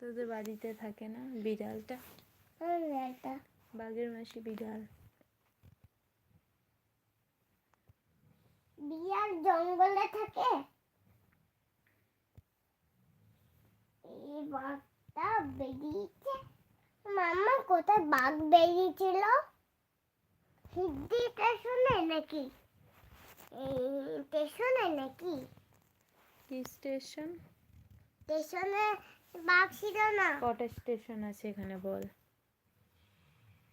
তোদের বাড়িতে থাকে না বিড়ালটা? বাঘের মাসি বিড়াল। বিড়াল জঙ্গলে থাকে। এই বাঘটা বেরিয়েছে। মামা কোথায় বাঘ বেরিয়েছিল? সিদ্ধি স্টেশনে নাকি? স্টেশনে নাকি? কি স্টেশন? স্টেশনে বাঘ ছিল না। কটা স্টেশন আছে এখানে বল?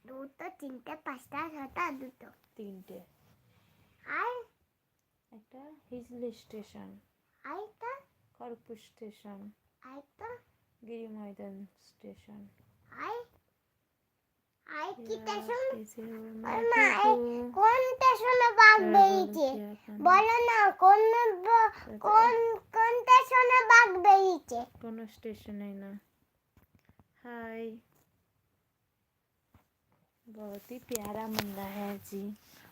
দুটো, তিনটে, পাঁচটা, ছটা, দুটো। তিনটে। আর একটা হিজলি স্টেশন, আরেকটা খড়গপুর স্টেশন, আরেকটা গিরি ময়দান স্টেশন। আর কি স্টেশন? মা কোন স্টেশনে বাঘ বেরিয়েছে বলো না? কোন কোন কোন স্টেশনে বাঘ বেরিয়েছে? কোনো স্টেশনে না। हाय, बहुत ही प्यारा मुन्ना है जी,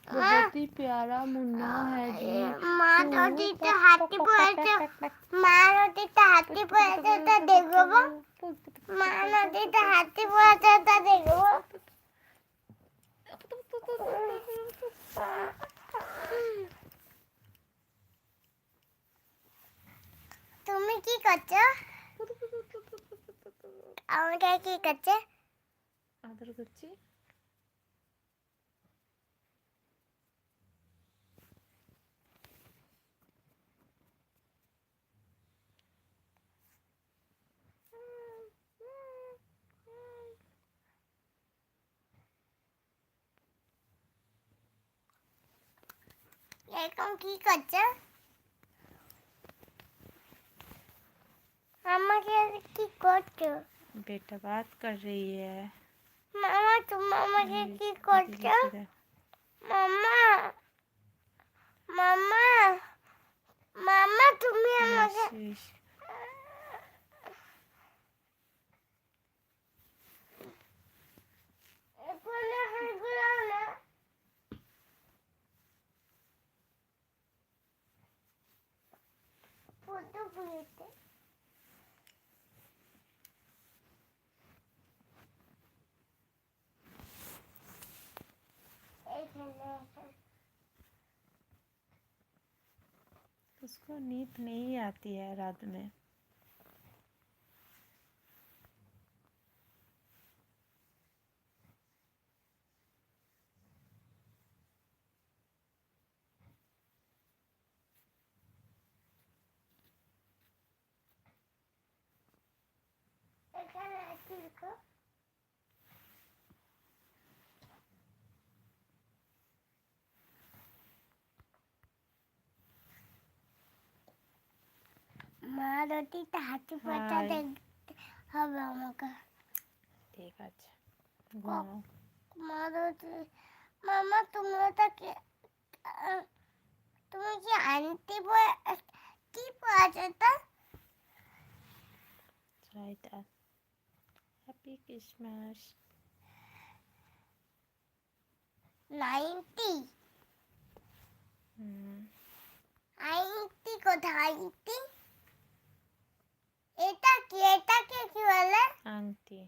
बहुत ही प्यारा मुन्ना है जी। মা নদীতে হাতি পড়েছে, মা নদীতে হাতি পড়েছে, তা দেখবো। মা নদীতে হাতি পড়েছে, তা দেখবো। তুমি কি করছো? আমাকে কি করছে? আদর করছি। এরকম কি করছো? আমাকে কি করছো? बेटा बात कर रही है। মামা তুমি আমাকে কি করছো? মামা মামা মামা তুমি আমাকে এখানে হাগুলো না। ফটো পুলিতে उसको नींद नहीं आती है रात में। এখানে আছে দেখো। মা রুটিটা হাতি পাতা দেখতে হবে আমাকে। ঠিক আছে, ঘুমাও। মা রুটি মামা তুমি কি তুমি কি আন্টি কি পড়াছো তা? রাইটা। Happy Christmas. 90 আইটি কোথায়? আইটি এটাকে কি বলে? আংটি।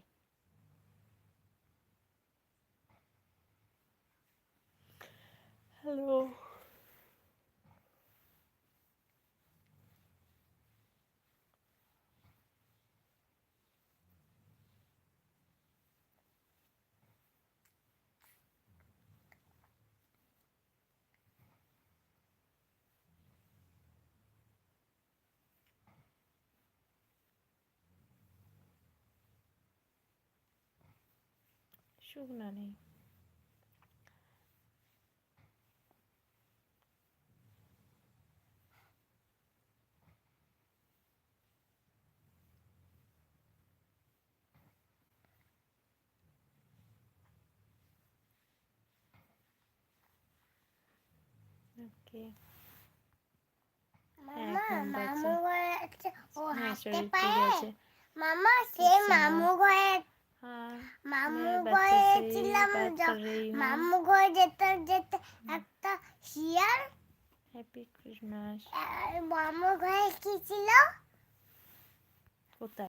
হ্যালো। শুকনা নেই। ওকে। মামা এখন মামু ঘরে আছে, ও হ্যাঁ, হাঁটতে শরীর ঠিক পারে? আছে। মামা সে মামু ঘরে हाँ, মামু मैं ঘরে बच्चे से ছিলাম, बात कर रही हूँ। মামু ঘরে যেতে যেতে একটা শিয়াল। Happy Christmas. মামু ঘরে কি ছিল? কোথায়?